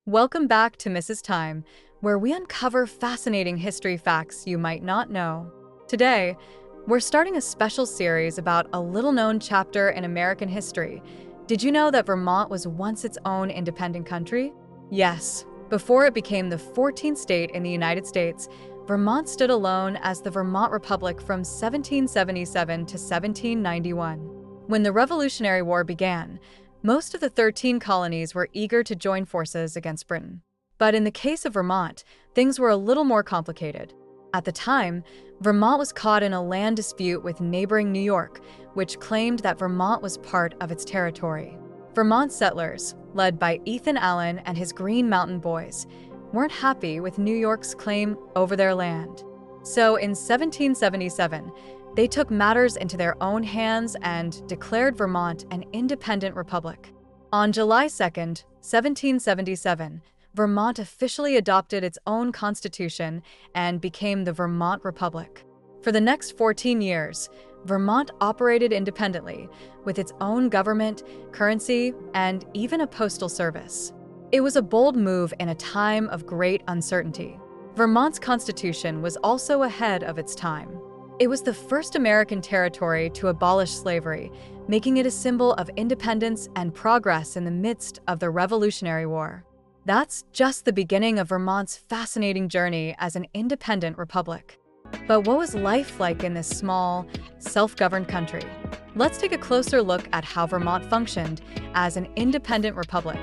Welcome back to Mrs. Time, where we uncover fascinating history facts you might not know. Today, we're starting a special series about a little-known chapter in American history. Did you know that Vermont was once its own independent country? Yes, before it became the 14th state in the United States, Vermont stood alone as the Vermont Republic from 1777 to 1791. When the Revolutionary War began, most of the 13 colonies were eager to join forces against Britain. But in the case of Vermont, things were a little more complicated. At the time, Vermont was caught in a land dispute with neighboring New York, which claimed that Vermont was part of its territory. Vermont settlers, led by Ethan Allen and his Green Mountain Boys, weren't happy with New York's claim over their land. So in 1777, they took matters into their own hands and declared Vermont an independent republic. On July 2, 1777, Vermont officially adopted its own constitution and became the Vermont Republic. For the next 14 years, Vermont operated independently, with its own government, currency, and even a postal service. It was a bold move in a time of great uncertainty. Vermont's constitution was also ahead of its time. It was the first American territory to abolish slavery, making it a symbol of independence and progress in the midst of the Revolutionary War. That's just the beginning of Vermont's fascinating journey as an independent republic. But what was life like in this small, self-governed country? Let's take a closer look at how Vermont functioned as an independent republic.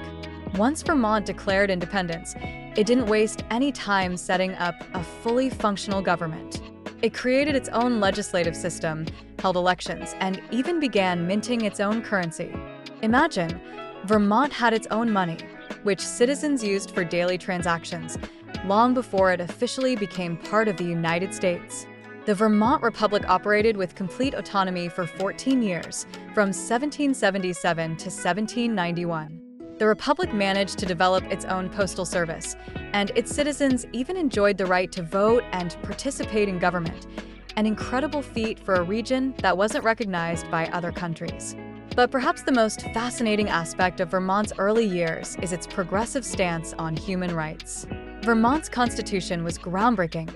Once Vermont declared independence, it didn't waste any time setting up a fully functional government. It created its own legislative system, held elections, and even began minting its own currency. Imagine, Vermont had its own money, which citizens used for daily transactions, long before it officially became part of the United States. The Vermont Republic operated with complete autonomy for 14 years, from 1777 to 1791. The Republic managed to develop its own postal service, and its citizens even enjoyed the right to vote and participate in government, an incredible feat for a region that wasn't recognized by other countries. But perhaps the most fascinating aspect of Vermont's early years is its progressive stance on human rights. Vermont's constitution was groundbreaking.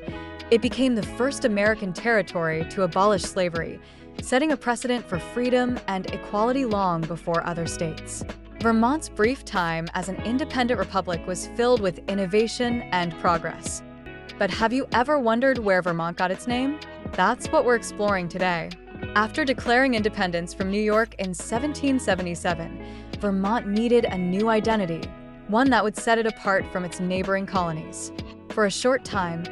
It became the first American territory to abolish slavery, setting a precedent for freedom and equality long before other states. Vermont's brief time as an independent republic was filled with innovation and progress. But have you ever wondered where Vermont got its name? That's what we're exploring today. After declaring independence from New York in 1777, Vermont needed a new identity, one that would set it apart from its neighboring colonies. For a short time,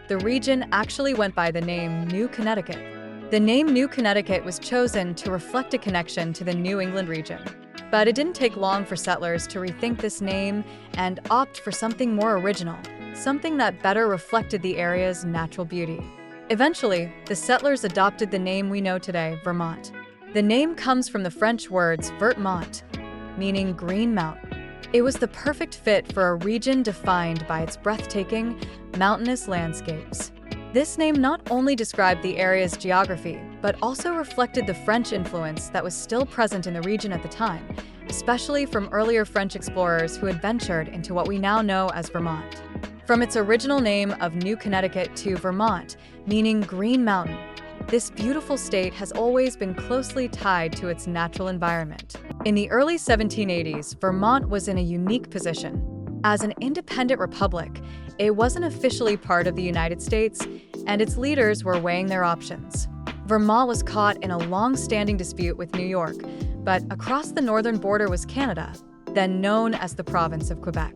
the region actually went by the name New Connecticut. The name New Connecticut was chosen to reflect a connection to the New England region. But it didn't take long for settlers to rethink this name and opt for something more original, something that better reflected the area's natural beauty. Eventually, the settlers adopted the name we know today, Vermont. The name comes from the French words Vermont, meaning green mountain. It was the perfect fit for a region defined by its breathtaking, mountainous landscapes. This name not only described the area's geography, but also reflected the French influence that was still present in the region at the time, especially from earlier French explorers who had ventured into what we now know as Vermont. From its original name of New Connecticut to Vermont, meaning Green Mountain, this beautiful state has always been closely tied to its natural environment. In the early 1780s, Vermont was in a unique position. As an independent republic, it wasn't officially part of the United States, and its leaders were weighing their options. Vermont was caught in a long-standing dispute with New York, but across the northern border was Canada, then known as the province of Quebec.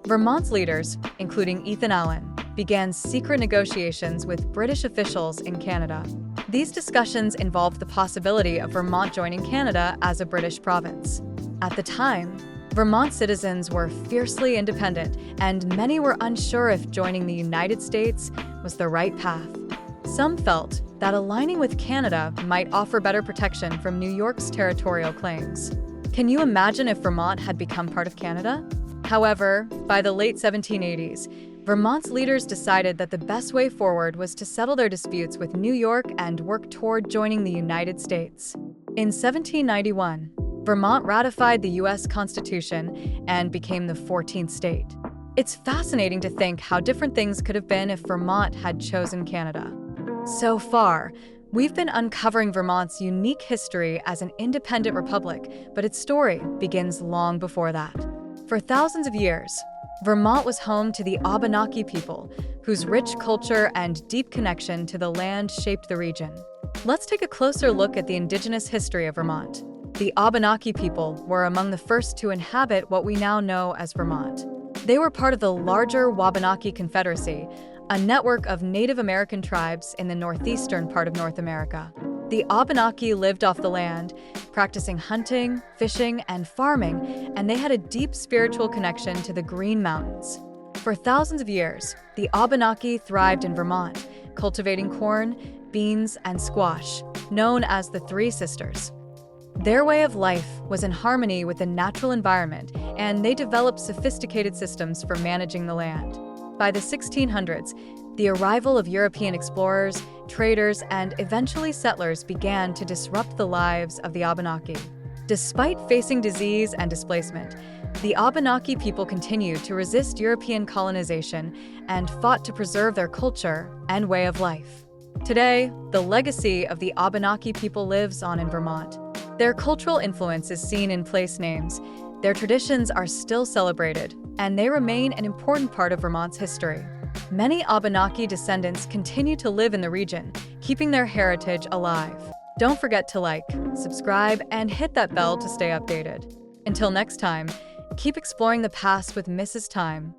Vermont's leaders, including Ethan Allen, began secret negotiations with British officials in Canada. These discussions involved the possibility of Vermont joining Canada as a British province. At the time, Vermont citizens were fiercely independent, and many were unsure if joining the United States was the right path. Some felt that aligning with Canada might offer better protection from New York's territorial claims. Can you imagine if Vermont had become part of Canada? However, by the late 1780s, Vermont's leaders decided that the best way forward was to settle their disputes with New York and work toward joining the United States. In 1791, Vermont ratified the U.S. Constitution and became the 14th state. It's fascinating to think how different things could have been if Vermont had chosen Canada. So far, we've been uncovering Vermont's unique history as an independent republic, but its story begins long before that. For thousands of years, Vermont was home to the Abenaki people, whose rich culture and deep connection to the land shaped the region. Let's take a closer look at the indigenous history of Vermont. The Abenaki people were among the first to inhabit what we now know as Vermont. They were part of the larger Wabanaki Confederacy, a network of Native American tribes in the northeastern part of North America. The Abenaki lived off the land, practicing hunting, fishing, and farming, and they had a deep spiritual connection to the Green Mountains. For thousands of years, the Abenaki thrived in Vermont, cultivating corn, beans, and squash, known as the Three Sisters. Their way of life was in harmony with the natural environment, and they developed sophisticated systems for managing the land. By the 1600s, the arrival of European explorers, traders, and eventually settlers began to disrupt the lives of the Abenaki. Despite facing disease and displacement, the Abenaki people continued to resist European colonization and fought to preserve their culture and way of life. Today, the legacy of the Abenaki people lives on in Vermont. Their cultural influence is seen in place names, their traditions are still celebrated, and they remain an important part of Vermont's history. Many Abenaki descendants continue to live in the region, keeping their heritage alive. Don't forget to like, subscribe, and hit that bell to stay updated. Until next time, keep exploring the past with Mrs. Time.